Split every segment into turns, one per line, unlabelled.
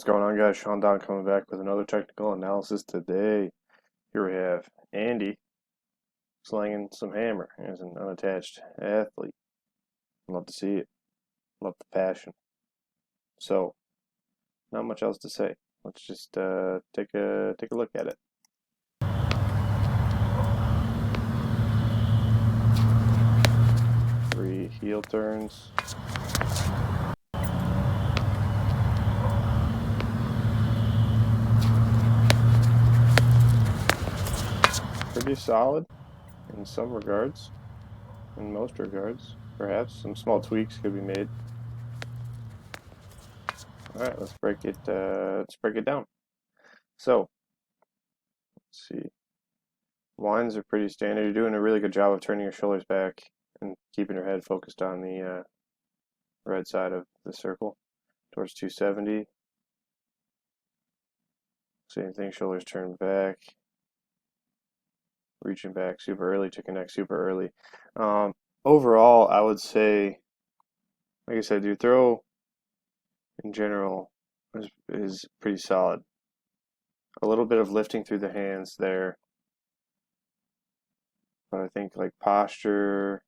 What's going on, guys? Sean Don coming back with another technical analysis today. Here we have Andy slinging some hammer as an unattached athlete. Love to see it. Love the passion. So, not much else to say. Let's just take a look at it. 3 heel turns. Pretty solid in some regards. In most regards, perhaps some small tweaks could be made. All right, let's break it down. So, let's see. Lines are pretty standard. You're doing a really good job of turning your shoulders back and keeping your head focused on the right side of the circle towards 270. Same thing, shoulders turned back, reaching back super early to connect super early. Overall, I would say, like I said, your throw in general is pretty solid. A little bit of lifting through the hands there, but I think like posture,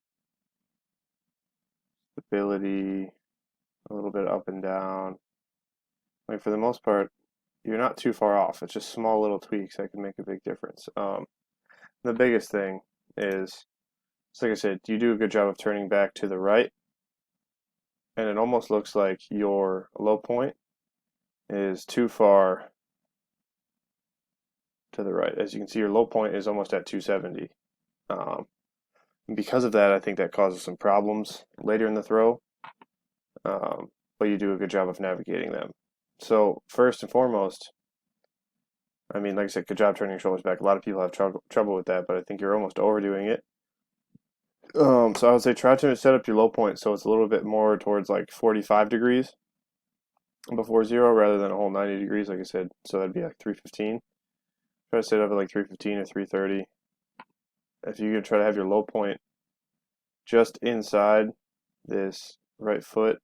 stability, a little bit up and down. Like for the most part, you're not too far off. It's just small little tweaks that can make a big difference. The biggest thing is, like I said, you do a good job of turning back to the right, and it almost looks like your low point is too far to the right. As you can see, your low point is almost at 270. Because of that, I think that causes some problems later in the throw, but you do a good job of navigating them. So first and foremost, I mean, like I said, good job turning your shoulders back. A lot of people have trouble with that, but I think you're almost overdoing it. So I would say try to set up your low point so it's a little bit more towards like 45 degrees before zero rather than a whole 90 degrees, like I said. So that'd be like 315. Try to set up at like 315 or 330. If you could try to have your low point just inside this right foot,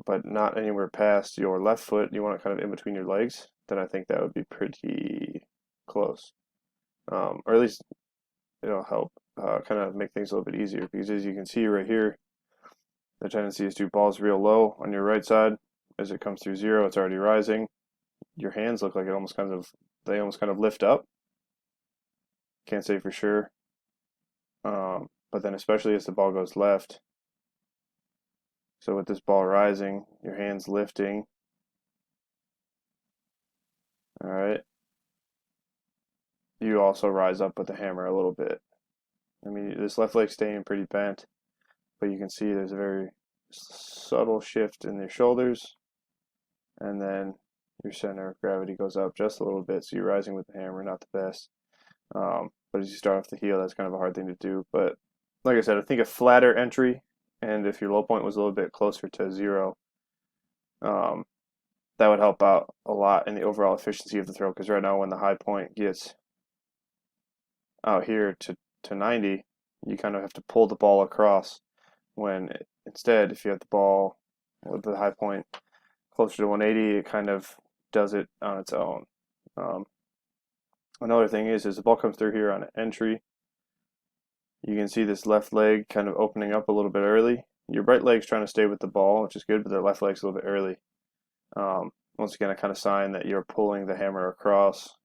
but not anywhere past your left foot, you want it kind of in between your legs, then I think that would be pretty close. Or at least it'll help kind of make things a little bit easier, because as you can see right here, the tendency is to balls real low on your right side. As it comes through zero, it's already rising. Your hands look like they almost kind of lift up. Can't say for sure. But then especially as the ball goes left, so with this ball rising, your hands lifting. All right. You also rise up with the hammer a little bit. I mean, this left leg staying pretty bent, but you can see there's a very subtle shift in your shoulders, and then your center of gravity goes up just a little bit, so you're rising with the hammer, not the best. But as you start off the heel, that's kind of a hard thing to do. But like I said, I think a flatter entry, and if your low point was a little bit closer to zero, that would help out a lot in the overall efficiency of the throw, because right now when the high point gets out here to 90, you kind of have to pull the ball across, when instead if you have the ball with the high point closer to 180, it kind of does it on its own. Another thing is the ball comes through here on an entry, you can see this left leg kind of opening up a little bit early. Your right leg's trying to stay with the ball, which is good, but the left leg's a little bit early. Once again, a kind of sign that you're pulling the hammer across,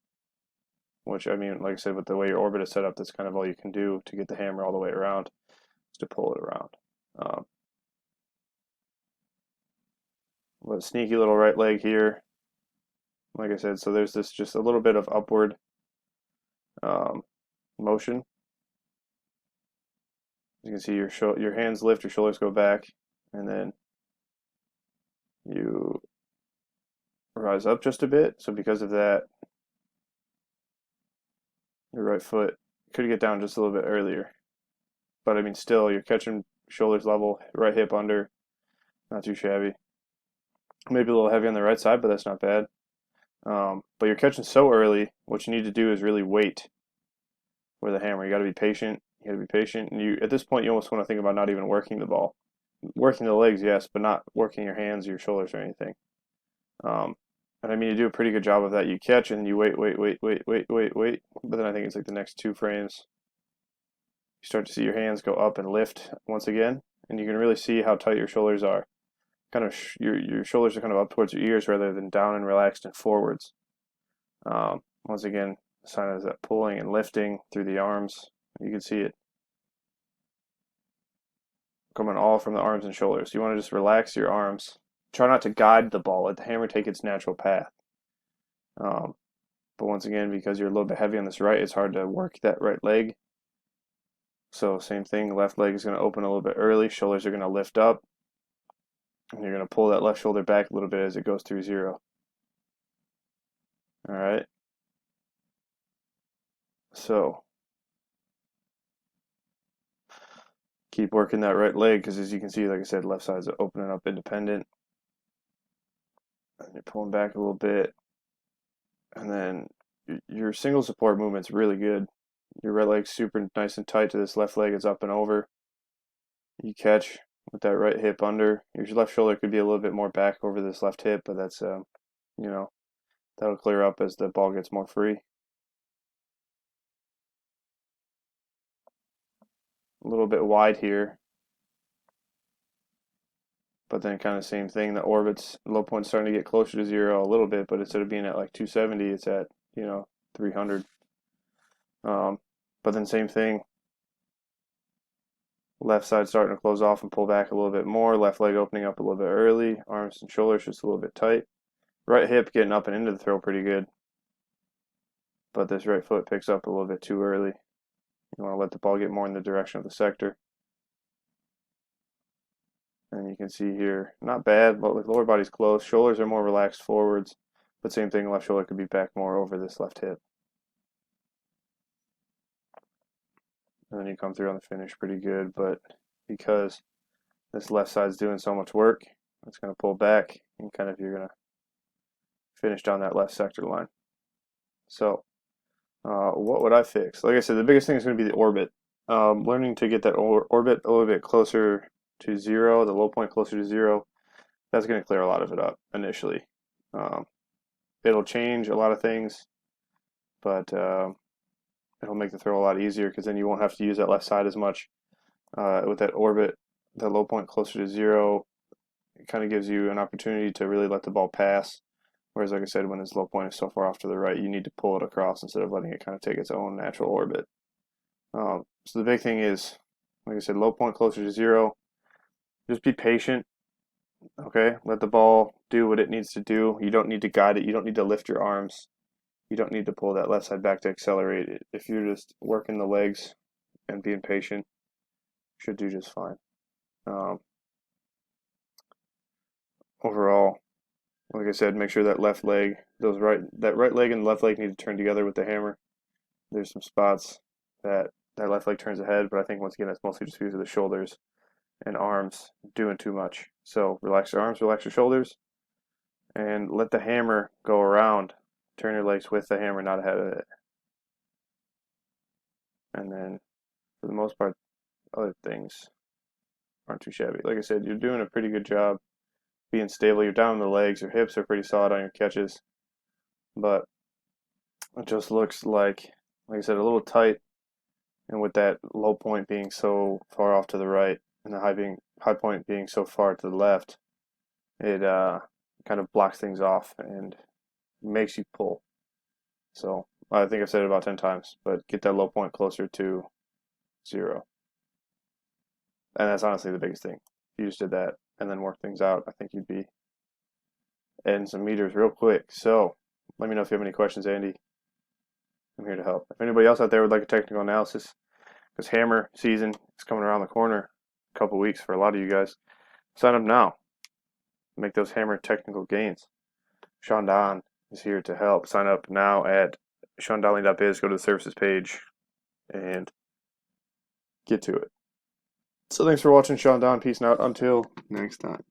which, I mean, like I said, with the way your orbit is set up, that's kind of all you can do to get the hammer all the way around, is to pull it around. But sneaky little right leg here, like I said, so there's this just a little bit of upward motion. You can see your hands lift, your shoulders go back, and then you rise up just a bit. So because of that, your right foot could get down just a little bit earlier. But I mean, still, you're catching shoulders level, right hip under, not too shabby. Maybe a little heavy on the right side, but that's not bad. But you're catching so early, what you need to do is really wait with a hammer. You got to be patient. You got to be patient. And at this point, you almost want to think about not even working the ball. Working the legs, yes, but not working your hands, your shoulders, or anything. And I mean, you do a pretty good job of that. You catch and you wait. But then I think it's like the next 2 frames, you start to see your hands go up and lift once again, and you can really see how tight your shoulders are. Kind of your shoulders are kind of up towards your ears rather than down and relaxed and forwards. Once again, the sign is that pulling and lifting through the arms. You can see it coming all from the arms and shoulders. You want to just relax your arms. Try not to guide the ball. Let the hammer take its natural path. But once again, because you're a little bit heavy on this right, it's hard to work that right leg. So same thing, left leg is going to open a little bit early. Shoulders are going to lift up. And you're going to pull that left shoulder back a little bit as it goes through 0. All right. So keep working that right leg because as you can see, like I said, left side's opening up independent. And you're pulling back a little bit. And then your single support movement's really good. Your right leg's super nice and tight to this left leg. It's up and over. You catch with that right hip under. Your left shoulder could be a little bit more back over this left hip, but that's, that'll clear up as the ball gets more free. A little bit wide here. But then kind of same thing, the orbit's low point's starting to get closer to 0 a little bit, but instead of being at like 270, it's at, 300. But then same thing, left side starting to close off and pull back a little bit more, left leg opening up a little bit early, arms and shoulders just a little bit tight. Right hip getting up and into the throw pretty good, but this right foot picks up a little bit too early. You want to let the ball get more in the direction of the sector. And you can see here, not bad, but with lower body's close. Shoulders are more relaxed forwards, but same thing, left shoulder could be back more over this left hip. And then you come through on the finish pretty good, but because this left side's doing so much work, it's going to pull back and kind of you're going to finish down that left sector line. So what would I fix? Like I said, the biggest thing is going to be the orbit. Learning to get that orbit a little bit closer to 0, the low point closer to 0, that's going to clear a lot of it up initially. It'll change a lot of things, but it'll make the throw a lot easier because then you won't have to use that left side as much. With that orbit, the low point closer to 0, it kind of gives you an opportunity to really let the ball pass. Whereas, like I said, when this low point is so far off to the right, you need to pull it across instead of letting it kind of take its own natural orbit. So the big thing is, like I said, low point closer to 0. Just be patient. Okay, let the ball do what it needs to do. You don't need to guide it. You don't need to lift your arms. You don't need to pull that left side back to accelerate it. If you're just working the legs and being patient, you should do just fine. Overall, like I said, make sure that left leg, that right leg and left leg need to turn together with the hammer. There's some spots that left leg turns ahead, but I think once again that's mostly just because of the shoulders and arms doing too much. So relax your arms, relax your shoulders, and let the hammer go around. Turn your legs with the hammer, not ahead of it. And then, for the most part, other things aren't too shabby. Like I said, you're doing a pretty good job being stable. You're down on the legs. Your hips are pretty solid on your catches. But it just looks like I said, a little tight. And with that low point being so far off to the right and the high point being so far to the left, it kind of blocks things off and makes you pull. So I think I've said it about 10 times, but get that low point closer to 0. And that's honestly the biggest thing. If you just did that and then work things out, I think you'd be adding some meters real quick. So let me know if you have any questions, Andy. I'm here to help. If anybody else out there would like a technical analysis, because hammer season is coming around the corner, a couple weeks for a lot of you guys, sign up now. Make those hammer technical gains. Sean Don is here to help. Sign up now at SeanDonnelly.biz. Go to the services page and get to it. So thanks for watching, Sean Don. Peace out. Until next time.